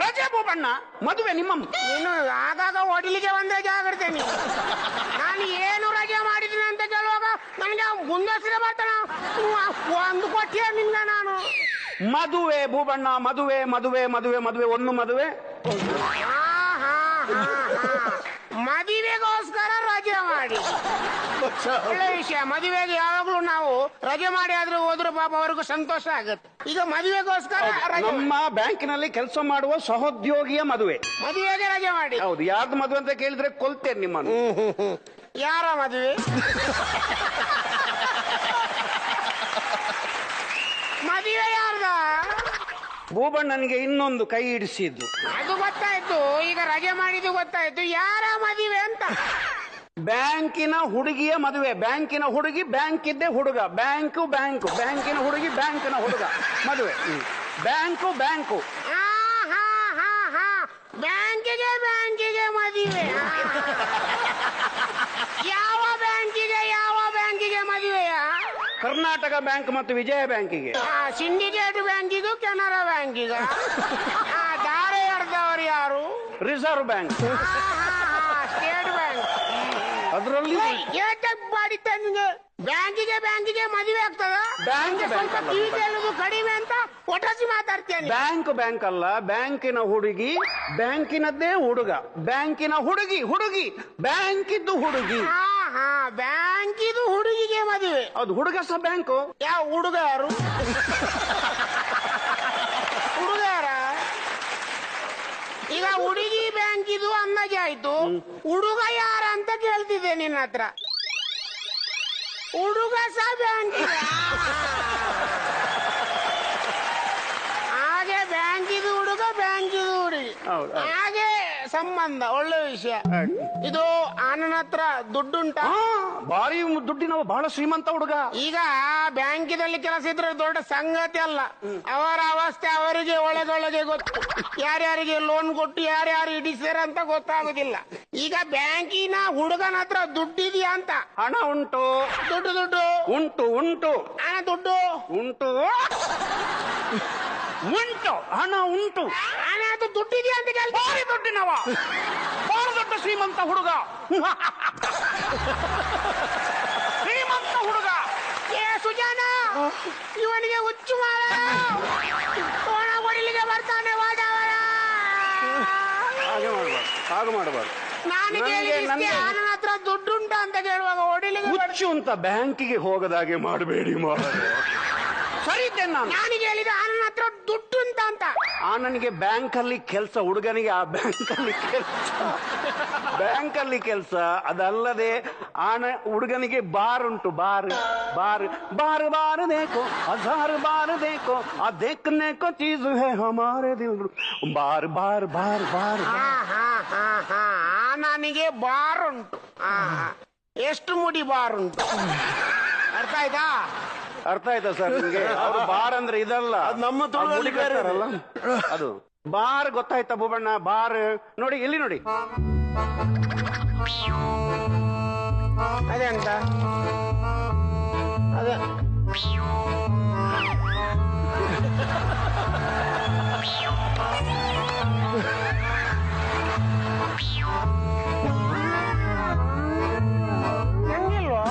ರಜೆ ಬಣ್ಣ ಮದುವೆ ನಿಮ್ಮ ನೀನು ಆಗಾಗ ಹೋಟೆಲಿಗೆ ಒಂದೇ ಜಾಗ್ರತೆ ನೀನು. ನಾನು ಏನು ರಜೆ ಮಾಡಿದ್ದೀನಿ ಅಂತ ಕೇಳುವಾಗ ನನಗೆ ಮುಂದಸ್ರೆ ಬರ್ತಾನ ಒಂದು ಕೊಟ್ಟಿಯ ನಿಮ್ಗೆ ನಾನು. ಮದುವೆ ಭೂಬಣ್ಣ ಮದುವೆ ಮದುವೆ ಮದುವೆ ಮದುವೆ ಒಂದು ಮದುವೆ. ಮದುವೆಗೋಸ್ಕರ ರಜೆ ಮಾಡಿ ಒಳ್ಳೆ ವಿಷಯ. ಮದುವೆಗೆ ಯಾವಾಗ್ಲೂ ನಾವು ರಜೆ ಮಾಡಿ ಆದ್ರೂ ಹೋದ್ರು ಪಾಪ ಅವ್ರಿಗೂ ಸಂತೋಷ ಆಗುತ್ತೆ. ಈಗ ಮದುವೆಗೋಸ್ಕರ ನಮ್ಮ ಬ್ಯಾಂಕಿನಲ್ಲಿ ಕೆಲಸ ಮಾಡುವ ಸಹೋದ್ಯೋಗಿಯ ಮದುವೆ. ಮದುವೆಗೆ ರಜೆ ಮಾಡಿ. ಹೌದು. ಯಾರ್ದು ಮದುವೆ ಅಂತ ಕೇಳಿದ್ರೆ ಕೊಲ್ತೇನೆ ನಿಮ್ಮನ್ನು. ಯಾರ ಮದುವೆ? ಮದುವೆ ಯಾರ್ದ? ಭೂಬಣ್ಣನಿಗೆ ಇನ್ನೊಂದು ಕೈ ಇಡಿಸಿದ್ದು. ಅದು ಗೊತ್ತಾಯ್ತು. ಈಗ ರಜೆ ಮಾಡಿದ್ದು ಗೊತ್ತಾಯ್ತು. ಯಾರ ಮದುವೆ ಅಂತ? ಬ್ಯಾಂಕಿನ ಹುಡುಗಿಯ ಮದುವೆ. ಬ್ಯಾಂಕಿನ ಹುಡುಗಿ ಬ್ಯಾಂಕ್ ಇದ್ದೇ ಹುಡುಗ. ಬ್ಯಾಂಕು ಬ್ಯಾಂಕು ಬ್ಯಾಂಕಿನ ಹುಡುಗಿ ಬ್ಯಾಂಕಿನ ಹುಡುಗ ಮದುವೆ. ಬ್ಯಾಂಕು ಬ್ಯಾಂಕು ಬ್ಯಾಂಕಿಗೆ ಬ್ಯಾಂಕಿಗೆ ಮದುವೆ. ಯಾವ ಬ್ಯಾಂಕಿಗೆ ಮದುವೆಯ? ಕರ್ನಾಟಕ ಬ್ಯಾಂಕ್ ಮತ್ತು ವಿಜಯ ಬ್ಯಾಂಕಿಗೆ. ಸಿಂಡಿಕೇಟ್ ಬ್ಯಾಂಕಿಗೂ ಕೆನರಾ ಬ್ಯಾಂಕಿಗೆ. ದಾರೆ ಎಡ್ದವರು ಯಾರು? Reserve bank. State bank. ಅದರಲ್ಲಿ ಬ್ಯಾಂಕಿಗೆ ಮದುವೆ ಆಗ್ತದ? ಸ್ವಲ್ಪ ಕಿವಿ ಕೇಳುದು ಕಡಿಮೆ ಅಂತ ಒಟಸಿ ಮಾತಾಡ್ತೇನೆ. ಬ್ಯಾಂಕ್ ಅಲ್ಲ. ಬ್ಯಾಂಕಿನ ಹುಡುಗಿ ಬ್ಯಾಂಕಿನದ್ದೇ ಹುಡುಗ. ಬ್ಯಾಂಕಿನ ಹುಡುಗಿ ಬ್ಯಾಂಕಿದ್ದು ಹುಡುಗಿ. ಬ್ಯಾಂಕಿದು ಹುಡುಗಿಗೆ ಮದುವೆ. ಅದು ಹುಡುಗ ಸಹ ಬ್ಯಾಂಕು. ಯಾವ ಹುಡುಗ ಯಾರು? ಹುಡುಗ ಯಾರ? ಈಗ ಹುಡುಗಿ ಬ್ಯಾಂಕಿದು ಅಂದಾಜೆ ಆಯ್ತು. ಹುಡುಗ ಯಾರ ಅಂತ ಕೇಳ್ತಿದ್ದೆ ನಿನ್ನ ಹತ್ರ. ಹುಡುಗ ಸಹ ಬ್ಯಾಂಕಿಗೆ. ಹಾಗೆ ಬ್ಯಾಂಕಿದು ಹುಡುಗ ಬ್ಯಾಂಕಿದು ಹುಡುಗಿ ಹಾಗೆ ಸಂಬಂಧ. ಒಳ್ಳೆ ವಿಷಯ. ಇದು ಆನನ ಹತ್ರ ದುಡ್ಡುಂಟ? ಭಾರಿ ದುಡ್ಡಿನವ, ಬಹಳ ಶ್ರೀಮಂತ ಹುಡುಗ. ಈಗ ಬ್ಯಾಂಕಿನಲ್ಲಿ ಕೆಲಸ ಇದ್ರೆ ದೊಡ್ಡ ಸಂಗತಿ ಅಲ್ಲ. ಅವರ ಅವಸ್ಥೆ ಅವರಿಗೆ ಒಳಗೊಳಗೆ ಗೊತ್ತು. ಯಾರ್ಯಾರಿಗೆ ಲೋನ್ ಕೊಟ್ಟು ಯಾರ್ಯಾರು ಇಡಿಸ್ಯಾರ ಅಂತ ಗೊತ್ತಾಗುದಿಲ್ಲ. ಈಗ ಬ್ಯಾಂಕಿನ ಹುಡುಗನ ಹತ್ರ ದುಡ್ಡಿದೆಯಾ ಅಂತ? ಹಣ ಉಂಟು. ದುಡ್ಡು ಉಂಟು. ಹಣ ದುಡ್ಡು ಉಂಟು. ಹಣ ಉಂಟು. ಹಣ ಅದು ದುಡ್ಡಿದೆಯಾ ಅಂತ ಕೇಳಿ. ಭಾರಿ ದುಡ್ಡಿನವ, ಬಹಳ ದೊಡ್ಡ ಶ್ರೀಮಂತ ಹುಡುಗ. ಶ್ರೀಮಂತ ಹುಡುಗ. ಸುಜಾನ, ಇವನಿಗೆ ಹುಚ್ಚು ಮಾಡ ಕೋಣ ಹೊಡಿಲಿಕ್ಕೆ ಬರ್ತಾನೆ. ಹಾಗೆ ಮಾಡಬಾರ್ದು. ನಾನು ಕೇಳಿದ್ರೆ ನನ್ನ ಹತ್ರ ದುಡ್ಡುಂಟ ಅಂತ ಕೇಳುವಾಗ ಹೊಡಿಲಿಕ್ಕೆ ಹುಚ್ಚು ಅಂತ ಬ್ಯಾಂಕಿಗೆ ಹೋಗದಾಗೆ ಮಾಡಬೇಡಿ ಮಾರಾಯ. ಸರಿ ಇದ್ದೇನೆ ನಾನು. ಹೇಳಿದ ನನ್ನ ಹತ್ರ ದುಡ್ಡುಂಟ ಅಂತ. ನನಗೆ ಬ್ಯಾಂಕ್ ಅಲ್ಲಿ ಕೆಲಸ, ಹುಡುಗನಿಗೆ ಆ ಬ್ಯಾಂಕಲ್ಲಿ ಕೆಲಸ. ಅದಲ್ಲದೆ ಹುಡುಗನಿಗೆ ಬಾರ್ ಉಂಟು. ಬಾರ್ ದೇಖೋ ಹಜಾರ್ ಬಾರ್ ದೇಖೋ ಆ ದೇಖನೆ ಕೋ ಚೀಜ್ ಹೈ ಹಮಾರೆ ದಿಲ್. ಬಾರ್ ನನಗೆ ಬಾರ್ ಉಂಟು. ಎಷ್ಟು ಮುಡಿ ಬಾರ್ ಉಂಟು? ಅರ್ಥ ಆಯ್ತಾ? ಅರ್ಥ ಆಯ್ತಾ ಸರ್ ನಿಮ್ಗೆ? ಅವ್ರು ಬಾರ್ ಅಂದ್ರೆ ಇದಲ್ಲ, ನಮ್ಮ ತುಳುವಲ್ಲ. ಅದು ಬಾರ್. ಗೊತ್ತಾಯ್ತಾ ಭೂಬಣ್ಣ? ಬಾರ್ ನೋಡಿ, ಇಲ್ಲಿ ನೋಡಿ. ಅದೇ ಅಂತ ಅದೇ ನಂಗಿಲ್ವಾ?